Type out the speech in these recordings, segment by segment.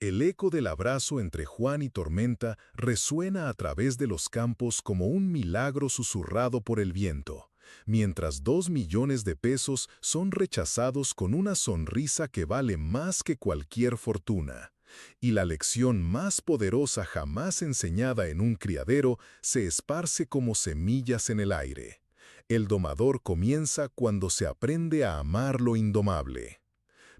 El eco del abrazo entre Juan y Tormenta resuena a través de los campos como un milagro susurrado por el viento, mientras 2 millones de pesos son rechazados con una sonrisa que vale más que cualquier fortuna. Y la lección más poderosa jamás enseñada en un criadero se esparce como semillas en el aire. El domador comienza cuando se aprende a amar lo indomable.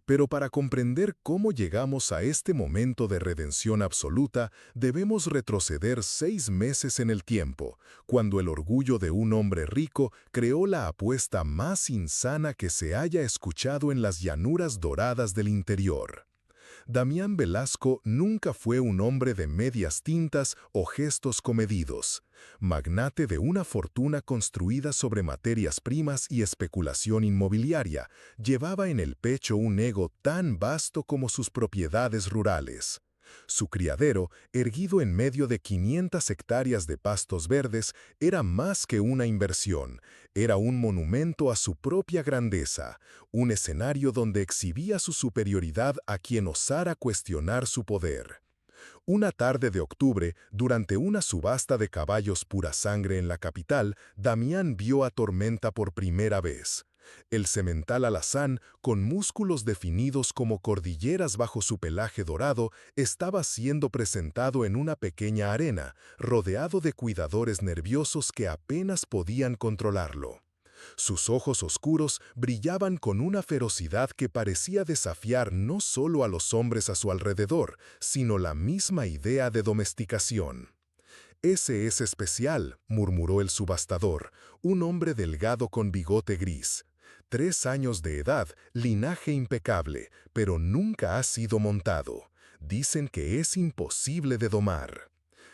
Pero para comprender cómo llegamos a este momento de redención absoluta, debemos retroceder 6 meses en el tiempo, cuando el orgullo de un hombre rico creó la apuesta más insana que se haya escuchado en las llanuras doradas del interior. Damián Velasco nunca fue un hombre de medias tintas o gestos comedidos. Magnate de una fortuna construida sobre materias primas y especulación inmobiliaria, llevaba en el pecho un ego tan vasto como sus propiedades rurales. Su criadero, erguido en medio de 500 hectáreas de pastos verdes, era más que una inversión, era un monumento a su propia grandeza, un escenario donde exhibía su superioridad a quien osara cuestionar su poder. Una tarde de octubre, durante una subasta de caballos pura sangre en la capital, Damián vio a Tormenta por primera vez. El semental alazán, con músculos definidos como cordilleras bajo su pelaje dorado, estaba siendo presentado en una pequeña arena, rodeado de cuidadores nerviosos que apenas podían controlarlo. Sus ojos oscuros brillaban con una ferocidad que parecía desafiar no solo a los hombres a su alrededor, sino la misma idea de domesticación. «Ese es especial», murmuró el subastador, un hombre delgado con bigote gris. 3 años de edad, linaje impecable, pero nunca ha sido montado. Dicen que es imposible de domar.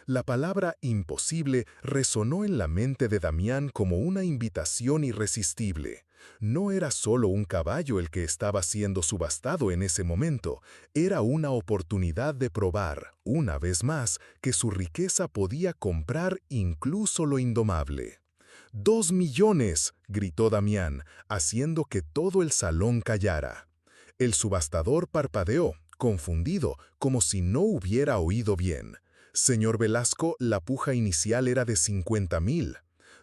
La palabra imposible resonó en la mente de Damián como una invitación irresistible. No era solo un caballo el que estaba siendo subastado en ese momento, era una oportunidad de probar, una vez más, que su riqueza podía comprar incluso lo indomable. «¡2 millones!», gritó Damián, haciendo que todo el salón callara. El subastador parpadeó, confundido, como si no hubiera oído bien. «Señor Velasco, la puja inicial era de 50,000.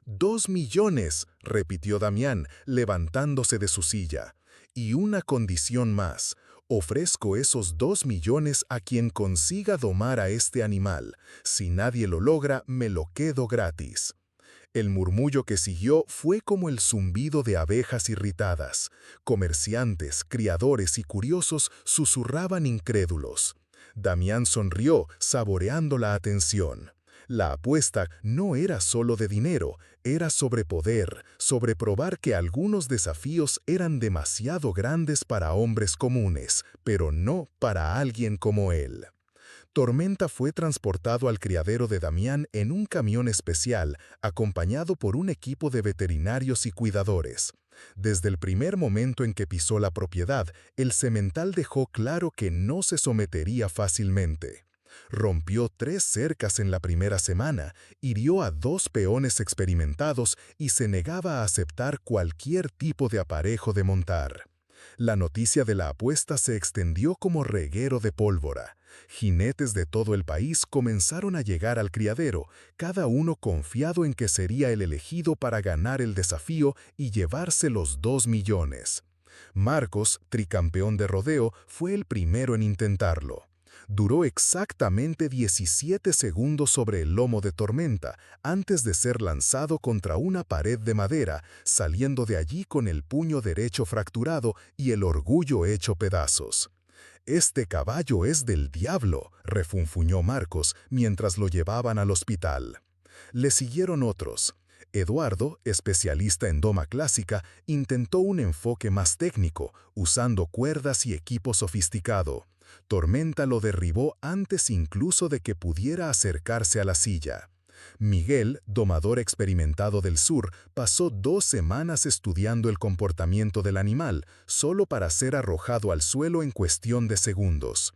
«¡2 millones!», repitió Damián, levantándose de su silla. «Y una condición más. Ofrezco esos 2 millones a quien consiga domar a este animal. Si nadie lo logra, me lo quedo gratis». El murmullo que siguió fue como el zumbido de abejas irritadas. Comerciantes, criadores y curiosos susurraban incrédulos. Damián sonrió, saboreando la atención. La apuesta no era solo de dinero, era sobre poder, sobre probar que algunos desafíos eran demasiado grandes para hombres comunes, pero no para alguien como él. Tormenta fue transportado al criadero de Damián en un camión especial, acompañado por un equipo de veterinarios y cuidadores. Desde el primer momento en que pisó la propiedad, el semental dejó claro que no se sometería fácilmente. Rompió 3 cercas en la primera semana, hirió a 2 peones experimentados y se negaba a aceptar cualquier tipo de aparejo de montar. La noticia de la apuesta se extendió como reguero de pólvora. Jinetes de todo el país comenzaron a llegar al criadero, cada uno confiado en que sería el elegido para ganar el desafío y llevarse los 2 millones. Marcos, tricampeón de rodeo, fue el primero en intentarlo. Duró exactamente 17 segundos sobre el lomo de Tormenta, antes de ser lanzado contra una pared de madera, saliendo de allí con el puño derecho fracturado y el orgullo hecho pedazos. «Este caballo es del diablo», refunfuñó Marcos mientras lo llevaban al hospital. Le siguieron otros. Eduardo, especialista en doma clásica, intentó un enfoque más técnico, usando cuerdas y equipo sofisticado. Tormenta lo derribó antes incluso de que pudiera acercarse a la silla. Miguel, domador experimentado del sur, pasó 2 semanas estudiando el comportamiento del animal, solo para ser arrojado al suelo en cuestión de segundos.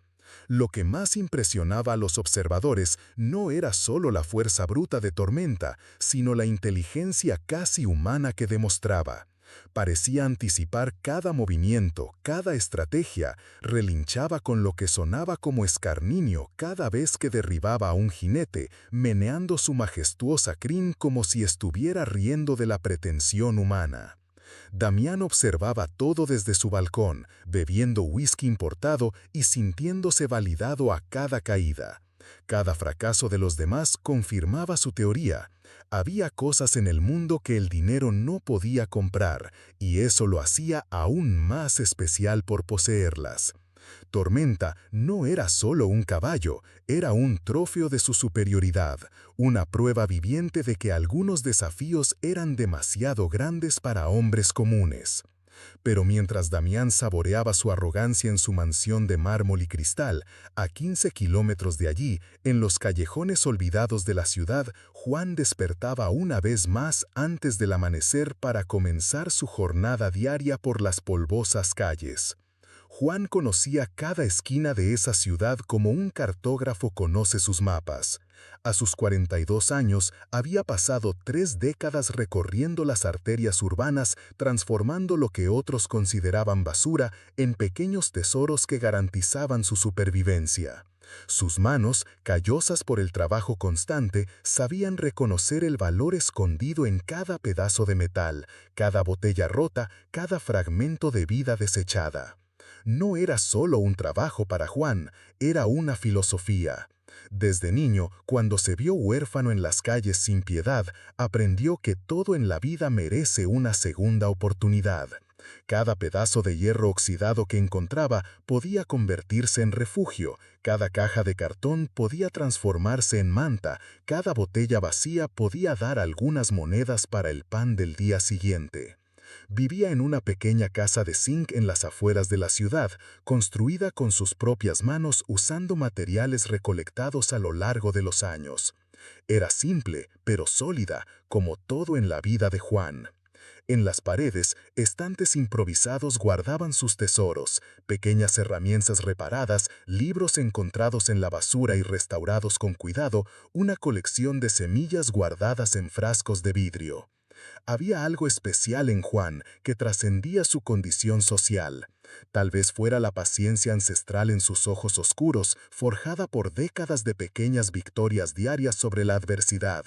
Lo que más impresionaba a los observadores no era solo la fuerza bruta de Tormenta, sino la inteligencia casi humana que demostraba. Parecía anticipar cada movimiento, cada estrategia, relinchaba con lo que sonaba como escarnio cada vez que derribaba a un jinete, meneando su majestuosa crin como si estuviera riendo de la pretensión humana. Damián observaba todo desde su balcón, bebiendo whisky importado y sintiéndose validado a cada caída. Cada fracaso de los demás confirmaba su teoría. Había cosas en el mundo que el dinero no podía comprar, y eso lo hacía aún más especial por poseerlas. Tormenta no era solo un caballo, era un trofeo de su superioridad, una prueba viviente de que algunos desafíos eran demasiado grandes para hombres comunes. Pero mientras Damián saboreaba su arrogancia en su mansión de mármol y cristal, a 15 kilómetros de allí, en los callejones olvidados de la ciudad, Juan despertaba una vez más antes del amanecer para comenzar su jornada diaria por las polvosas calles. Juan conocía cada esquina de esa ciudad como un cartógrafo conoce sus mapas. A sus 42 años había pasado 3 décadas recorriendo las arterias urbanas, transformando lo que otros consideraban basura en pequeños tesoros que garantizaban su supervivencia. Sus manos, callosas por el trabajo constante, sabían reconocer el valor escondido en cada pedazo de metal, cada botella rota, cada fragmento de vida desechada. No era solo un trabajo para Juan, era una filosofía. Desde niño, cuando se vio huérfano en las calles sin piedad, aprendió que todo en la vida merece una segunda oportunidad. Cada pedazo de hierro oxidado que encontraba podía convertirse en refugio, cada caja de cartón podía transformarse en manta, cada botella vacía podía dar algunas monedas para el pan del día siguiente. Vivía en una pequeña casa de zinc en las afueras de la ciudad, construida con sus propias manos usando materiales recolectados a lo largo de los años. Era simple, pero sólida, como todo en la vida de Juan. En las paredes, estantes improvisados guardaban sus tesoros, pequeñas herramientas reparadas, libros encontrados en la basura y restaurados con cuidado, una colección de semillas guardadas en frascos de vidrio. Había algo especial en Juan que trascendía su condición social. Tal vez fuera la paciencia ancestral en sus ojos oscuros, forjada por décadas de pequeñas victorias diarias sobre la adversidad.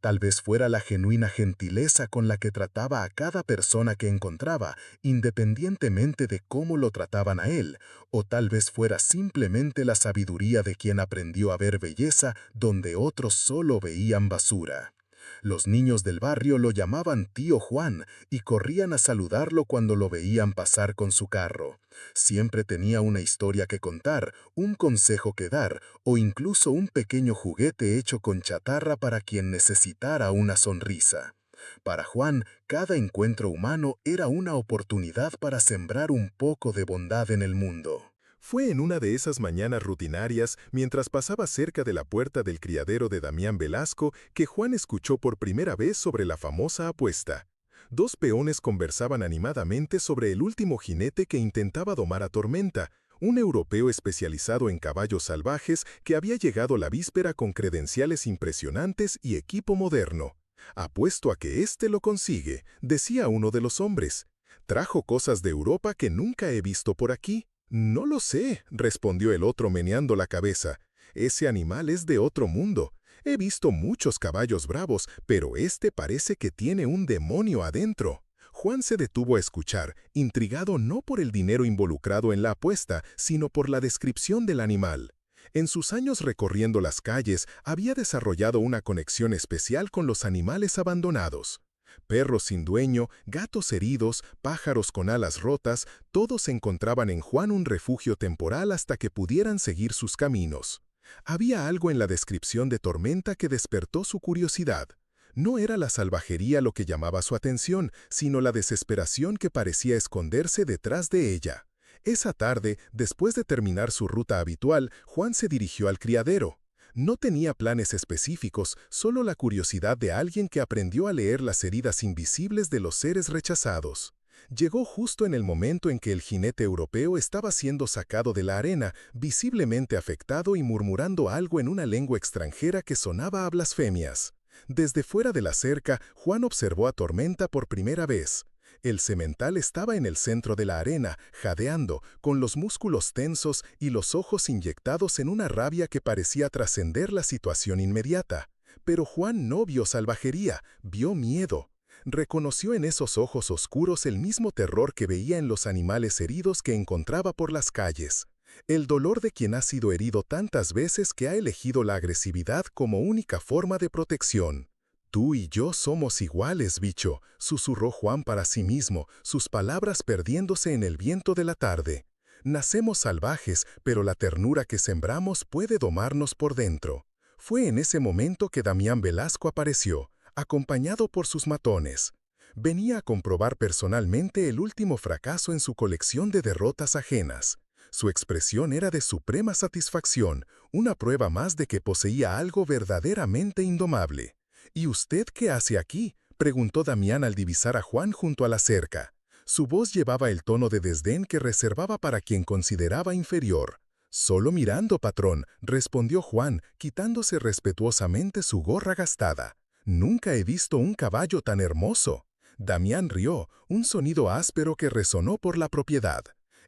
Tal vez fuera la genuina gentileza con la que trataba a cada persona que encontraba, independientemente de cómo lo trataban a él. O tal vez fuera simplemente la sabiduría de quien aprendió a ver belleza donde otros solo veían basura. Los niños del barrio lo llamaban Tío Juan y corrían a saludarlo cuando lo veían pasar con su carro. Siempre tenía una historia que contar, un consejo que dar o incluso un pequeño juguete hecho con chatarra para quien necesitara una sonrisa. Para Juan, cada encuentro humano era una oportunidad para sembrar un poco de bondad en el mundo. Fue en una de esas mañanas rutinarias, mientras pasaba cerca de la puerta del criadero de Damián Velasco, que Juan escuchó por primera vez sobre la famosa apuesta. Dos peones conversaban animadamente sobre el último jinete que intentaba domar a Tormenta, un europeo especializado en caballos salvajes que había llegado la víspera con credenciales impresionantes y equipo moderno. «Apuesto a que éste lo consigue», decía uno de los hombres. «Trajo cosas de Europa que nunca he visto por aquí». «No lo sé», respondió el otro meneando la cabeza. «Ese animal es de otro mundo. He visto muchos caballos bravos, pero este parece que tiene un demonio adentro». Juan se detuvo a escuchar, intrigado no por el dinero involucrado en la apuesta, sino por la descripción del animal. En sus años recorriendo las calles, había desarrollado una conexión especial con los animales abandonados. Perros sin dueño, gatos heridos, pájaros con alas rotas, todos encontraban en Juan un refugio temporal hasta que pudieran seguir sus caminos. Había algo en la descripción de Tormenta que despertó su curiosidad. No era la salvajería lo que llamaba su atención, sino la desesperación que parecía esconderse detrás de ella. Esa tarde, después de terminar su ruta habitual, Juan se dirigió al criadero. No tenía planes específicos, solo la curiosidad de alguien que aprendió a leer las heridas invisibles de los seres rechazados. Llegó justo en el momento en que el jinete europeo estaba siendo sacado de la arena, visiblemente afectado y murmurando algo en una lengua extranjera que sonaba a blasfemias. Desde fuera de la cerca, Juan observó a Tormenta por primera vez. El semental estaba en el centro de la arena, jadeando, con los músculos tensos y los ojos inyectados en una rabia que parecía trascender la situación inmediata. Pero Juan no vio salvajería, vio miedo. Reconoció en esos ojos oscuros el mismo terror que veía en los animales heridos que encontraba por las calles. El dolor de quien ha sido herido tantas veces que ha elegido la agresividad como única forma de protección. «Tú y yo somos iguales, bicho», susurró Juan para sí mismo, sus palabras perdiéndose en el viento de la tarde. «Nacemos salvajes, pero la ternura que sembramos puede domarnos por dentro». Fue en ese momento que Damián Velasco apareció, acompañado por sus matones. Venía a comprobar personalmente el último fracaso en su colección de derrotas ajenas. Su expresión era de suprema satisfacción, una prueba más de que poseía algo verdaderamente indomable. «¿Y usted qué hace aquí?», preguntó Damián al divisar a Juan junto a la cerca. Su voz llevaba el tono de desdén que reservaba para quien consideraba inferior. «Solo mirando, patrón», respondió Juan, quitándose respetuosamente su gorra gastada. «Nunca he visto un caballo tan hermoso». Damián rió, un sonido áspero que resonó por la propiedad.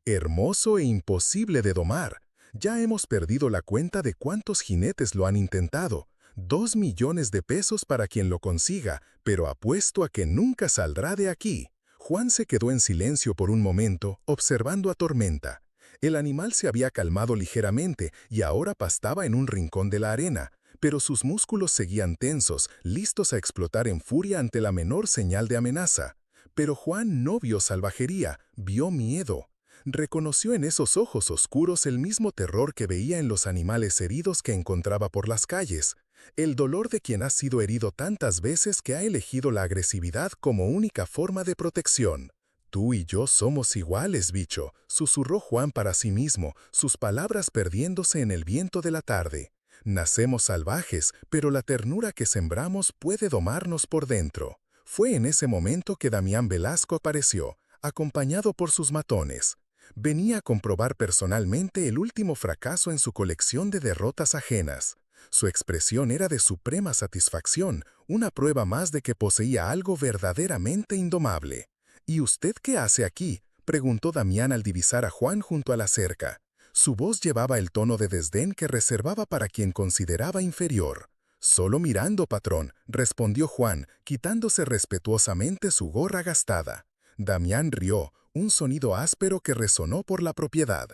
«Hermoso e imposible de domar. Ya hemos perdido la cuenta de cuántos jinetes lo han intentado. 2 millones de pesos para quien lo consiga, pero apuesto a que nunca saldrá de aquí». Juan se quedó en silencio por un momento, observando a Tormenta. El animal se había calmado ligeramente y ahora pastaba en un rincón de la arena, pero sus músculos seguían tensos, listos a explotar en furia ante la menor señal de amenaza. Pero Juan no vio salvajería, vio miedo. Reconoció en esos ojos oscuros el mismo terror que veía en los animales heridos que encontraba por las calles. El dolor de quien ha sido herido tantas veces que ha elegido la agresividad como única forma de protección. «Tú y yo somos iguales, bicho», susurró Juan para sí mismo, sus palabras perdiéndose en el viento de la tarde. «Nacemos salvajes, pero la ternura que sembramos puede domarnos por dentro». Fue en ese momento que Damián Velasco apareció, acompañado por sus matones. Venía a comprobar personalmente el último fracaso en su colección de derrotas ajenas. Su expresión era de suprema satisfacción, una prueba más de que poseía algo verdaderamente indomable. «¿Y usted qué hace aquí?», preguntó Damián al divisar a Juan junto a la cerca. Su voz llevaba el tono de desdén que reservaba para quien consideraba inferior. «Solo mirando, patrón», respondió Juan, quitándose respetuosamente su gorra gastada. Damián rió, un sonido áspero que resonó por la propiedad.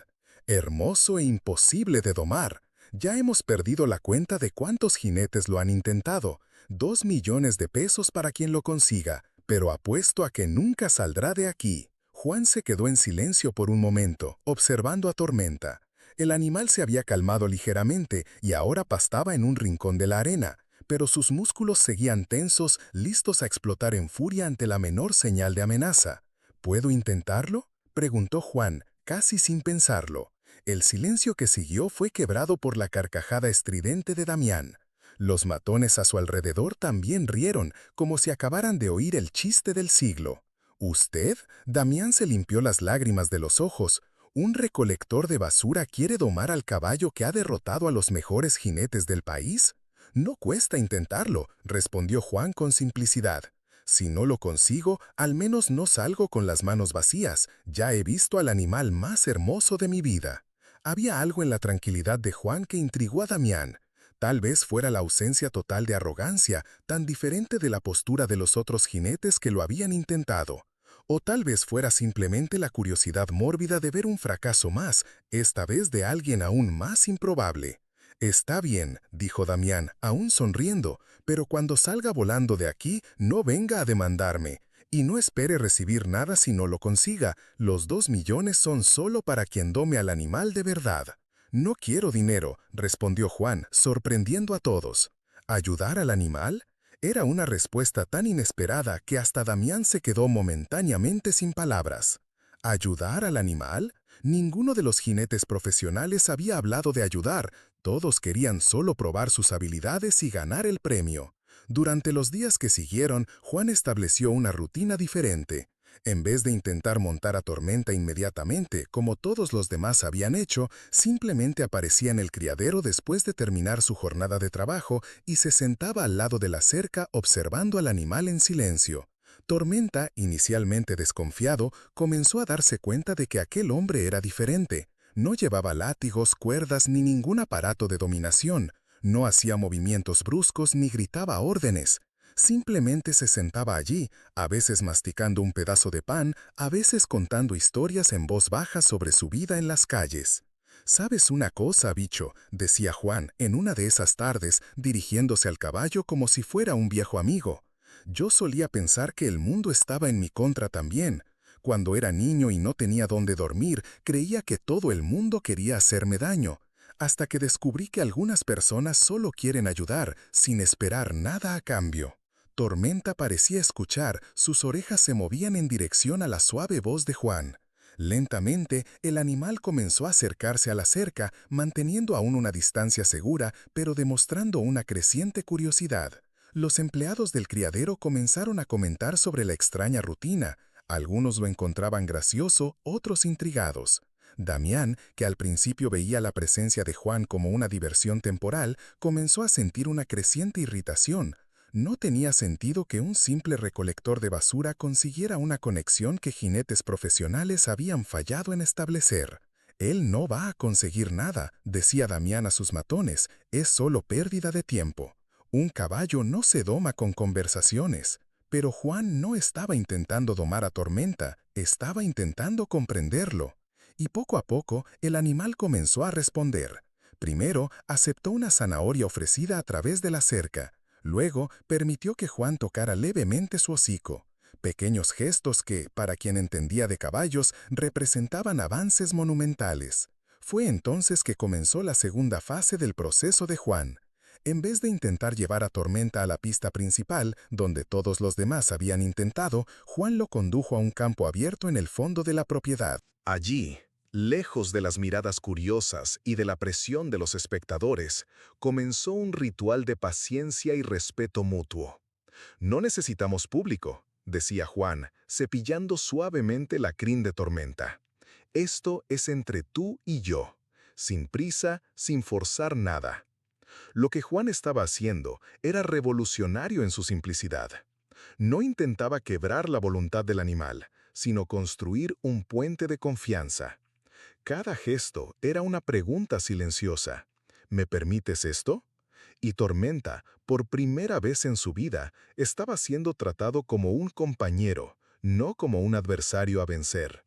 «Hermoso e imposible de domar. Ya hemos perdido la cuenta de cuántos jinetes lo han intentado. 2 millones de pesos para quien lo consiga, pero apuesto a que nunca saldrá de aquí». Juan se quedó en silencio por un momento, observando a Tormenta. El animal se había calmado ligeramente y ahora pastaba en un rincón de la arena, pero sus músculos seguían tensos, listos a explotar en furia ante la menor señal de amenaza. «¿Puedo intentarlo?», preguntó Juan, casi sin pensarlo. El silencio que siguió fue quebrado por la carcajada estridente de Damián. Los matones a su alrededor también rieron, como si acabaran de oír el chiste del siglo. «¿Usted?», Damián se limpió las lágrimas de los ojos. «¿Un recolector de basura quiere domar al caballo que ha derrotado a los mejores jinetes del país?». «No cuesta intentarlo», respondió Juan con simplicidad. «Si no lo consigo, al menos no salgo con las manos vacías. Ya he visto al animal más hermoso de mi vida». Había algo en la tranquilidad de Juan que intrigó a Damián. Tal vez fuera la ausencia total de arrogancia, tan diferente de la postura de los otros jinetes que lo habían intentado. O tal vez fuera simplemente la curiosidad mórbida de ver un fracaso más, esta vez de alguien aún más improbable. «Está bien», dijo Damián, aún sonriendo, «pero cuando salga volando de aquí, no venga a demandarme. Y no espere recibir nada si no lo consiga. Los 2 millones son solo para quien dome al animal de verdad». «No quiero dinero», respondió Juan, sorprendiendo a todos. «¿Ayudar al animal?». Era una respuesta tan inesperada que hasta Damián se quedó momentáneamente sin palabras. ¿Ayudar al animal? Ninguno de los jinetes profesionales había hablado de ayudar, todos querían solo probar sus habilidades y ganar el premio. Durante los días que siguieron, Juan estableció una rutina diferente. En vez de intentar montar a Tormenta inmediatamente, como todos los demás habían hecho, simplemente aparecía en el criadero después de terminar su jornada de trabajo y se sentaba al lado de la cerca observando al animal en silencio. Tormenta, inicialmente desconfiado, comenzó a darse cuenta de que aquel hombre era diferente. No llevaba látigos, cuerdas ni ningún aparato de dominación. No hacía movimientos bruscos ni gritaba órdenes. Simplemente se sentaba allí, a veces masticando un pedazo de pan, a veces contando historias en voz baja sobre su vida en las calles. «¿Sabes una cosa, bicho?», decía Juan en una de esas tardes, dirigiéndose al caballo como si fuera un viejo amigo. «Yo solía pensar que el mundo estaba en mi contra también. Cuando era niño y no tenía dónde dormir, creía que todo el mundo quería hacerme daño, hasta que descubrí que algunas personas solo quieren ayudar, sin esperar nada a cambio». Tormenta parecía escuchar, sus orejas se movían en dirección a la suave voz de Juan. Lentamente, el animal comenzó a acercarse a la cerca, manteniendo aún una distancia segura, pero demostrando una creciente curiosidad. Los empleados del criadero comenzaron a comentar sobre la extraña rutina. Algunos lo encontraban gracioso, otros intrigados. Damián, que al principio veía la presencia de Juan como una diversión temporal, comenzó a sentir una creciente irritación. No tenía sentido que un simple recolector de basura consiguiera una conexión que jinetes profesionales habían fallado en establecer. «Él no va a conseguir nada», decía Damián a sus matones, «es solo pérdida de tiempo. Un caballo no se doma con conversaciones». Pero Juan no estaba intentando domar a Tormenta, estaba intentando comprenderlo. Y poco a poco el animal comenzó a responder. Primero aceptó una zanahoria ofrecida a través de la cerca. Luego permitió que Juan tocara levemente su hocico. Pequeños gestos que, para quien entendía de caballos, representaban avances monumentales. Fue entonces que comenzó la segunda fase del proceso de Juan. En vez de intentar llevar a Tormenta a la pista principal, donde todos los demás habían intentado, Juan lo condujo a un campo abierto en el fondo de la propiedad. Allí, lejos de las miradas curiosas y de la presión de los espectadores, comenzó un ritual de paciencia y respeto mutuo. «No necesitamos público», decía Juan, cepillando suavemente la crin de Tormenta. «Esto es entre tú y yo, sin prisa, sin forzar nada». Lo que Juan estaba haciendo era revolucionario en su simplicidad. No intentaba quebrar la voluntad del animal, sino construir un puente de confianza. Cada gesto era una pregunta silenciosa. «¿Me permites esto?». Y Tormenta, por primera vez en su vida, estaba siendo tratado como un compañero, no como un adversario a vencer.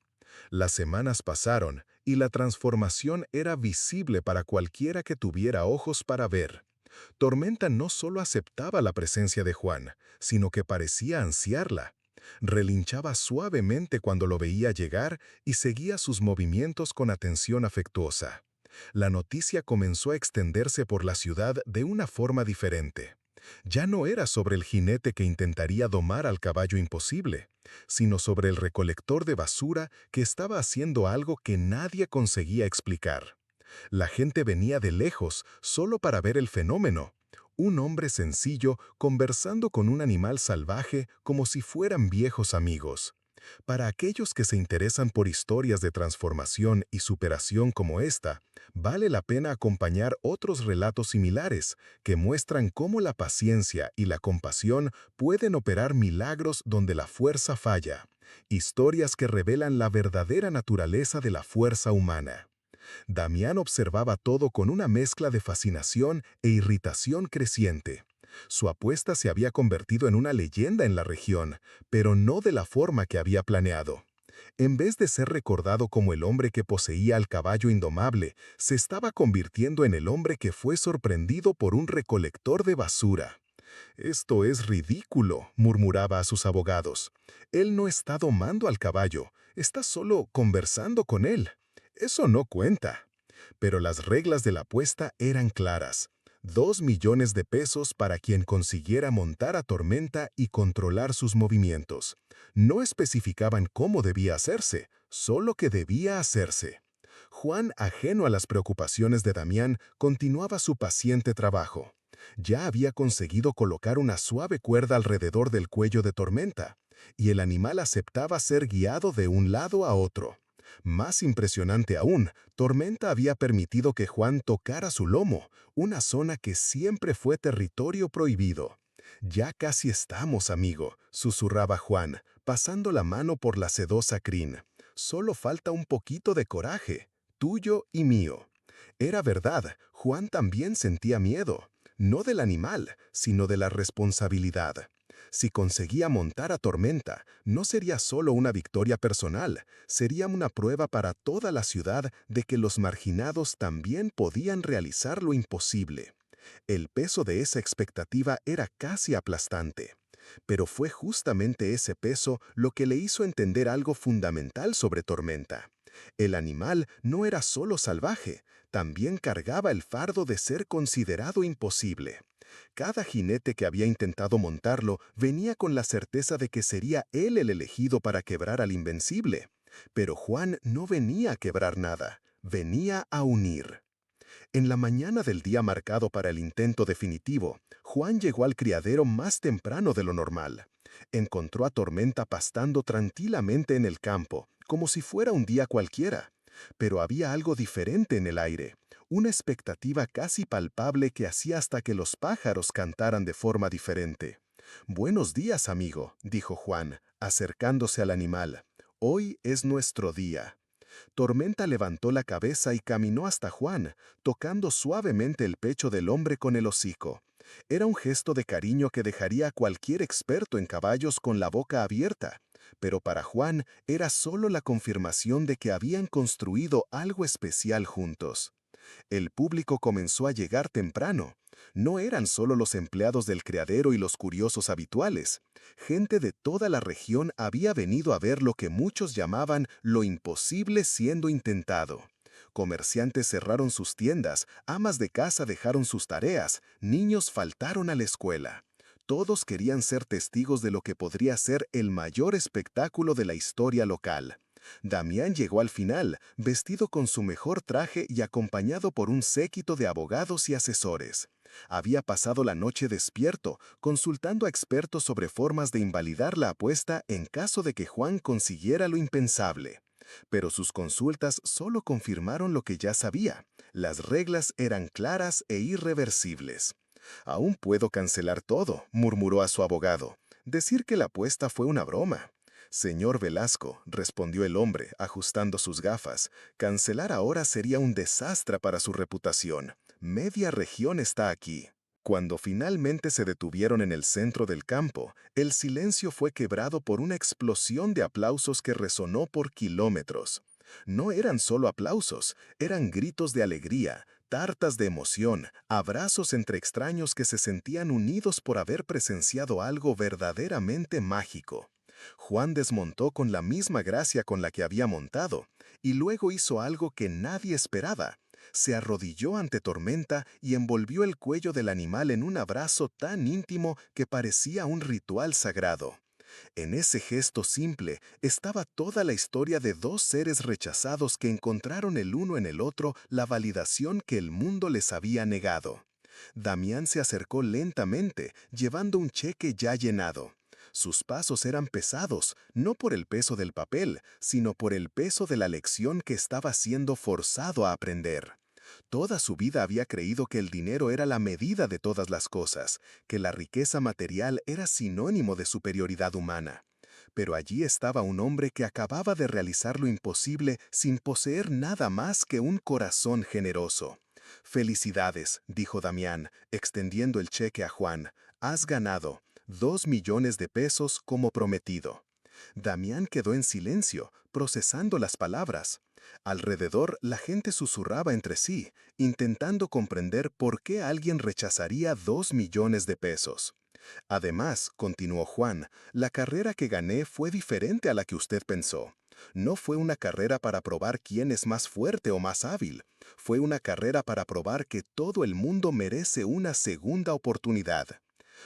Las semanas pasaron y la transformación era visible para cualquiera que tuviera ojos para ver. Tormenta no solo aceptaba la presencia de Juan, sino que parecía ansiarla. Relinchaba suavemente cuando lo veía llegar y seguía sus movimientos con atención afectuosa. La noticia comenzó a extenderse por la ciudad de una forma diferente. Ya no era sobre el jinete que intentaría domar al caballo imposible, sino sobre el recolector de basura que estaba haciendo algo que nadie conseguía explicar. La gente venía de lejos solo para ver el fenómeno. Un hombre sencillo conversando con un animal salvaje como si fueran viejos amigos. Para aquellos que se interesan por historias de transformación y superación como esta, vale la pena acompañar otros relatos similares que muestran cómo la paciencia y la compasión pueden operar milagros donde la fuerza falla. Historias que revelan la verdadera naturaleza de la fuerza humana. Damián observaba todo con una mezcla de fascinación e irritación creciente. Su apuesta se había convertido en una leyenda en la región, pero no de la forma que había planeado. En vez de ser recordado como el hombre que poseía al caballo indomable, se estaba convirtiendo en el hombre que fue sorprendido por un recolector de basura. «Esto es ridículo», murmuraba a sus abogados. «Él no está domando al caballo, está solo conversando con él. Eso no cuenta». Pero las reglas de la apuesta eran claras. 2 millones de pesos para quien consiguiera montar a Tormenta y controlar sus movimientos. No especificaban cómo debía hacerse, solo que debía hacerse. Juan, ajeno a las preocupaciones de Damián, continuaba su paciente trabajo. Ya había conseguido colocar una suave cuerda alrededor del cuello de Tormenta, y el animal aceptaba ser guiado de un lado a otro. Más impresionante aún, Tormenta había permitido que Juan tocara su lomo, una zona que siempre fue territorio prohibido. Ya casi estamos, amigo, susurraba Juan, pasando la mano por la sedosa crin. Solo falta un poquito de coraje, tuyo y mío. Era verdad, Juan también sentía miedo, no del animal, sino de la responsabilidad. Si conseguía montar a Tormenta, no sería solo una victoria personal, sería una prueba para toda la ciudad de que los marginados también podían realizar lo imposible. El peso de esa expectativa era casi aplastante. Pero fue justamente ese peso lo que le hizo entender algo fundamental sobre Tormenta. El animal no era solo salvaje, también cargaba el fardo de ser considerado imposible. Cada jinete que había intentado montarlo venía con la certeza de que sería él el elegido para quebrar al invencible. Pero Juan no venía a quebrar nada, venía a unir. En la mañana del día marcado para el intento definitivo, Juan llegó al criadero más temprano de lo normal. Encontró a Tormenta pastando tranquilamente en el campo, como si fuera un día cualquiera. Pero había algo diferente en el aire, una expectativa casi palpable que hacía hasta que los pájaros cantaran de forma diferente. «Buenos días, amigo», dijo Juan, acercándose al animal. «Hoy es nuestro día». Tormenta levantó la cabeza y caminó hasta Juan, tocando suavemente el pecho del hombre con el hocico. Era un gesto de cariño que dejaría a cualquier experto en caballos con la boca abierta, pero para Juan era solo la confirmación de que habían construido algo especial juntos. El público comenzó a llegar temprano. No eran solo los empleados del criadero y los curiosos habituales. Gente de toda la región había venido a ver lo que muchos llamaban lo imposible siendo intentado. Comerciantes cerraron sus tiendas, amas de casa dejaron sus tareas, niños faltaron a la escuela. Todos querían ser testigos de lo que podría ser el mayor espectáculo de la historia local. Damián llegó al final, vestido con su mejor traje y acompañado por un séquito de abogados y asesores. Había pasado la noche despierto, consultando a expertos sobre formas de invalidar la apuesta en caso de que Juan consiguiera lo impensable. Pero sus consultas solo confirmaron lo que ya sabía. Las reglas eran claras e irreversibles. «Aún puedo cancelar todo», murmuró a su abogado. «Decir que la apuesta fue una broma». «Señor Velasco», respondió el hombre, ajustando sus gafas, «cancelar ahora sería un desastre para su reputación. Media región está aquí». Cuando finalmente se detuvieron en el centro del campo, el silencio fue quebrado por una explosión de aplausos que resonó por kilómetros. No eran solo aplausos, eran gritos de alegría, tartas de emoción, abrazos entre extraños que se sentían unidos por haber presenciado algo verdaderamente mágico. Juan desmontó con la misma gracia con la que había montado, y luego hizo algo que nadie esperaba. Se arrodilló ante Tormenta y envolvió el cuello del animal en un abrazo tan íntimo que parecía un ritual sagrado. En ese gesto simple estaba toda la historia de dos seres rechazados que encontraron el uno en el otro la validación que el mundo les había negado. Damián se acercó lentamente, llevando un cheque ya llenado. Sus pasos eran pesados, no por el peso del papel, sino por el peso de la lección que estaba siendo forzado a aprender. Toda su vida había creído que el dinero era la medida de todas las cosas, que la riqueza material era sinónimo de superioridad humana. Pero allí estaba un hombre que acababa de realizar lo imposible sin poseer nada más que un corazón generoso. «Felicidades», dijo Damián, extendiendo el cheque a Juan. «Has ganado 2 millones de pesos como prometido». Damián quedó en silencio, procesando las palabras. Alrededor, la gente susurraba entre sí, intentando comprender por qué alguien rechazaría 2 millones de pesos. «Además», continuó Juan, «la carrera que gané fue diferente a la que usted pensó. No fue una carrera para probar quién es más fuerte o más hábil. Fue una carrera para probar que todo el mundo merece una segunda oportunidad».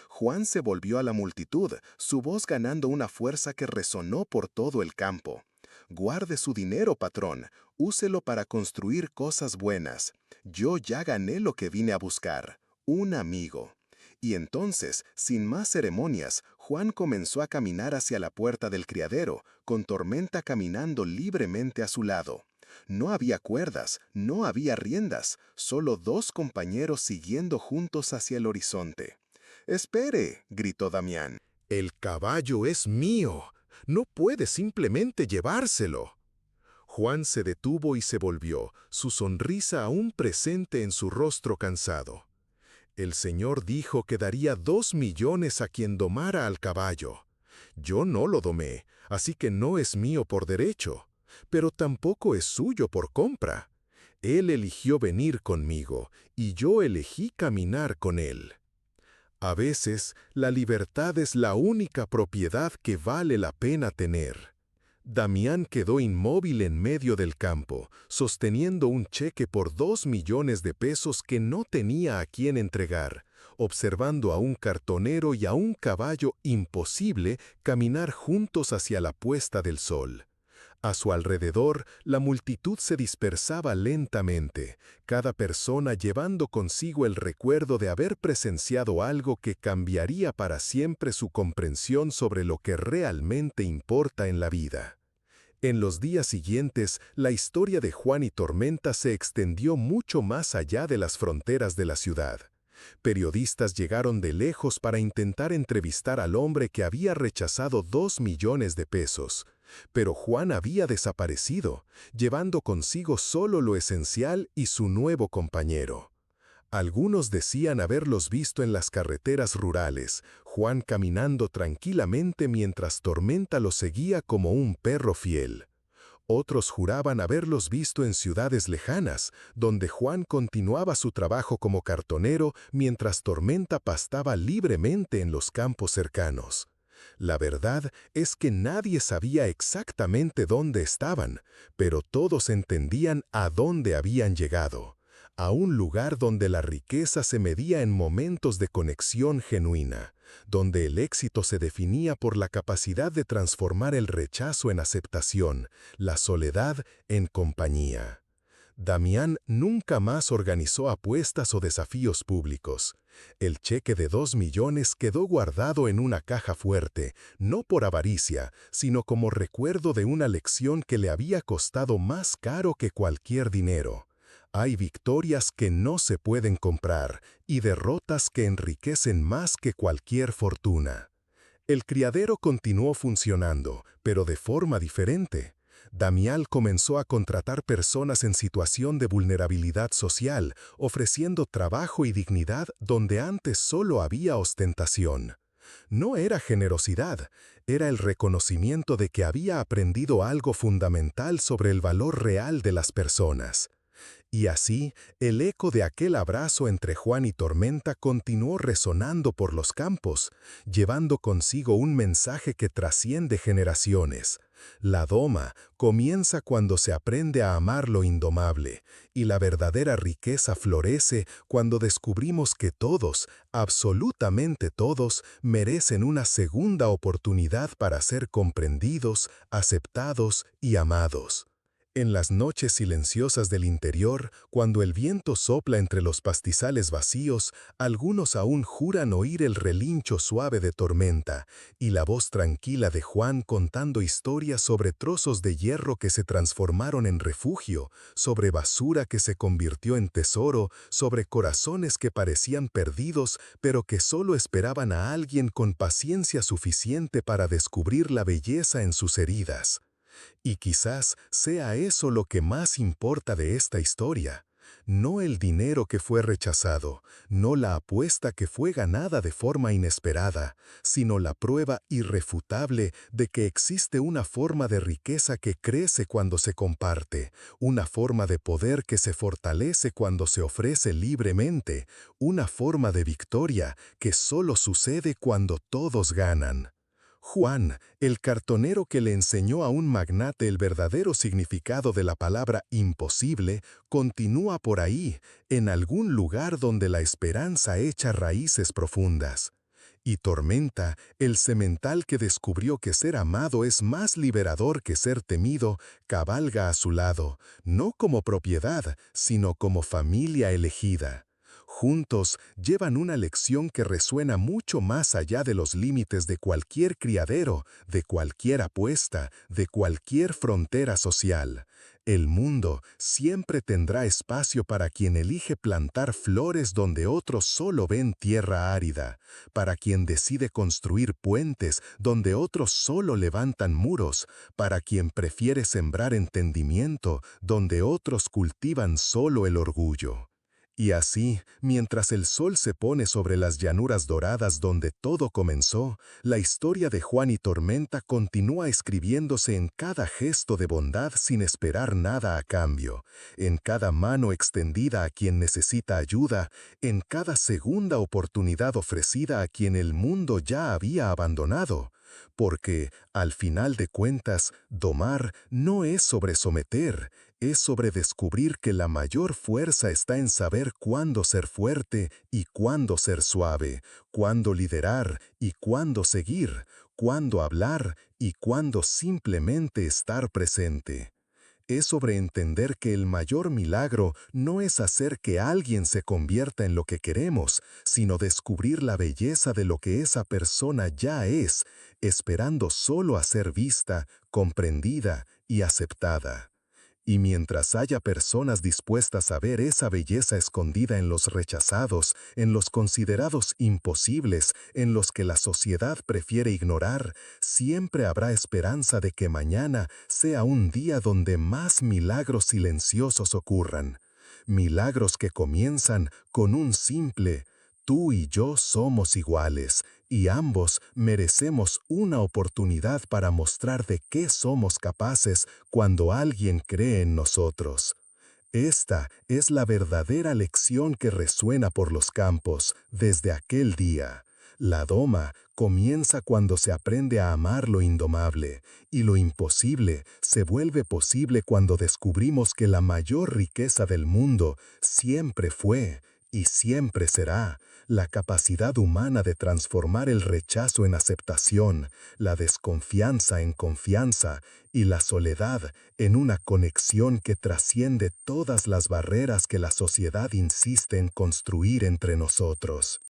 Juan se volvió a la multitud, su voz ganando una fuerza que resonó por todo el campo. «Guarde su dinero, patrón. Úselo para construir cosas buenas. Yo ya gané lo que vine a buscar. Un amigo». Y entonces, sin más ceremonias, Juan comenzó a caminar hacia la puerta del criadero, con Tormenta caminando libremente a su lado. No había cuerdas, no había riendas, solo dos compañeros siguiendo juntos hacia el horizonte. «Espere», gritó Damián. «El caballo es mío. No puede simplemente llevárselo». Juan se detuvo y se volvió, su sonrisa aún presente en su rostro cansado. El Señor dijo que daría 2 millones a quien domara al caballo. Yo no lo domé, así que no es mío por derecho, pero tampoco es suyo por compra. Él eligió venir conmigo, y yo elegí caminar con él. A veces, la libertad es la única propiedad que vale la pena tener. Damián quedó inmóvil en medio del campo, sosteniendo un cheque por 2 millones de pesos que no tenía a quién entregar, observando a un cartonero y a un caballo imposible caminar juntos hacia la puesta del sol. A su alrededor, la multitud se dispersaba lentamente, cada persona llevando consigo el recuerdo de haber presenciado algo que cambiaría para siempre su comprensión sobre lo que realmente importa en la vida. En los días siguientes, la historia de Juan y Tormenta se extendió mucho más allá de las fronteras de la ciudad. Periodistas llegaron de lejos para intentar entrevistar al hombre que había rechazado 2 millones de pesos. Pero Juan había desaparecido, llevando consigo solo lo esencial y su nuevo compañero. Algunos decían haberlos visto en las carreteras rurales, Juan caminando tranquilamente mientras Tormenta lo seguía como un perro fiel. Otros juraban haberlos visto en ciudades lejanas, donde Juan continuaba su trabajo como cartonero mientras Tormenta pastaba libremente en los campos cercanos. La verdad es que nadie sabía exactamente dónde estaban, pero todos entendían a dónde habían llegado, a un lugar donde la riqueza se medía en momentos de conexión genuina, donde el éxito se definía por la capacidad de transformar el rechazo en aceptación, la soledad en compañía. Damián nunca más organizó apuestas o desafíos públicos. El cheque de 2 millones quedó guardado en una caja fuerte, no por avaricia, sino como recuerdo de una lección que le había costado más caro que cualquier dinero. Hay victorias que no se pueden comprar y derrotas que enriquecen más que cualquier fortuna. El criadero continuó funcionando, pero de forma diferente. Damián comenzó a contratar personas en situación de vulnerabilidad social, ofreciendo trabajo y dignidad donde antes solo había ostentación. No era generosidad, era el reconocimiento de que había aprendido algo fundamental sobre el valor real de las personas. Y así, el eco de aquel abrazo entre Juan y Tormenta continuó resonando por los campos, llevando consigo un mensaje que trasciende generaciones. La doma comienza cuando se aprende a amar lo indomable, y la verdadera riqueza florece cuando descubrimos que todos, absolutamente todos, merecen una segunda oportunidad para ser comprendidos, aceptados y amados. En las noches silenciosas del interior, cuando el viento sopla entre los pastizales vacíos, algunos aún juran oír el relincho suave de Tormenta y la voz tranquila de Juan contando historias sobre trozos de hierro que se transformaron en refugio, sobre basura que se convirtió en tesoro, sobre corazones que parecían perdidos pero que solo esperaban a alguien con paciencia suficiente para descubrir la belleza en sus heridas. Y quizás sea eso lo que más importa de esta historia. No el dinero que fue rechazado, no la apuesta que fue ganada de forma inesperada, sino la prueba irrefutable de que existe una forma de riqueza que crece cuando se comparte, una forma de poder que se fortalece cuando se ofrece libremente, una forma de victoria que solo sucede cuando todos ganan. Juan, el cartonero que le enseñó a un magnate el verdadero significado de la palabra imposible, continúa por ahí, en algún lugar donde la esperanza echa raíces profundas. Y Tormenta, el semental que descubrió que ser amado es más liberador que ser temido, cabalga a su lado, no como propiedad, sino como familia elegida. Juntos llevan una lección que resuena mucho más allá de los límites de cualquier criadero, de cualquier apuesta, de cualquier frontera social. El mundo siempre tendrá espacio para quien elige plantar flores donde otros solo ven tierra árida, para quien decide construir puentes donde otros solo levantan muros, para quien prefiere sembrar entendimiento donde otros cultivan solo el orgullo. Y así, mientras el sol se pone sobre las llanuras doradas donde todo comenzó, la historia de Juan y Tormenta continúa escribiéndose en cada gesto de bondad sin esperar nada a cambio, en cada mano extendida a quien necesita ayuda, en cada segunda oportunidad ofrecida a quien el mundo ya había abandonado. Porque, al final de cuentas, domar no es sobre someter, es sobre descubrir que la mayor fuerza está en saber cuándo ser fuerte y cuándo ser suave, cuándo liderar y cuándo seguir, cuándo hablar y cuándo simplemente estar presente. Es sobre entender que el mayor milagro no es hacer que alguien se convierta en lo que queremos, sino descubrir la belleza de lo que esa persona ya es, esperando solo a ser vista, comprendida y aceptada. Y mientras haya personas dispuestas a ver esa belleza escondida en los rechazados, en los considerados imposibles, en los que la sociedad prefiere ignorar, siempre habrá esperanza de que mañana sea un día donde más milagros silenciosos ocurran. Milagros que comienzan con un simple «Tú y yo somos iguales», y ambos merecemos una oportunidad para mostrar de qué somos capaces cuando alguien cree en nosotros. Esta es la verdadera lección que resuena por los campos desde aquel día. La doma comienza cuando se aprende a amar lo indomable, y lo imposible se vuelve posible cuando descubrimos que la mayor riqueza del mundo siempre fue y siempre será la capacidad humana de transformar el rechazo en aceptación, la desconfianza en confianza y la soledad en una conexión que trasciende todas las barreras que la sociedad insiste en construir entre nosotros.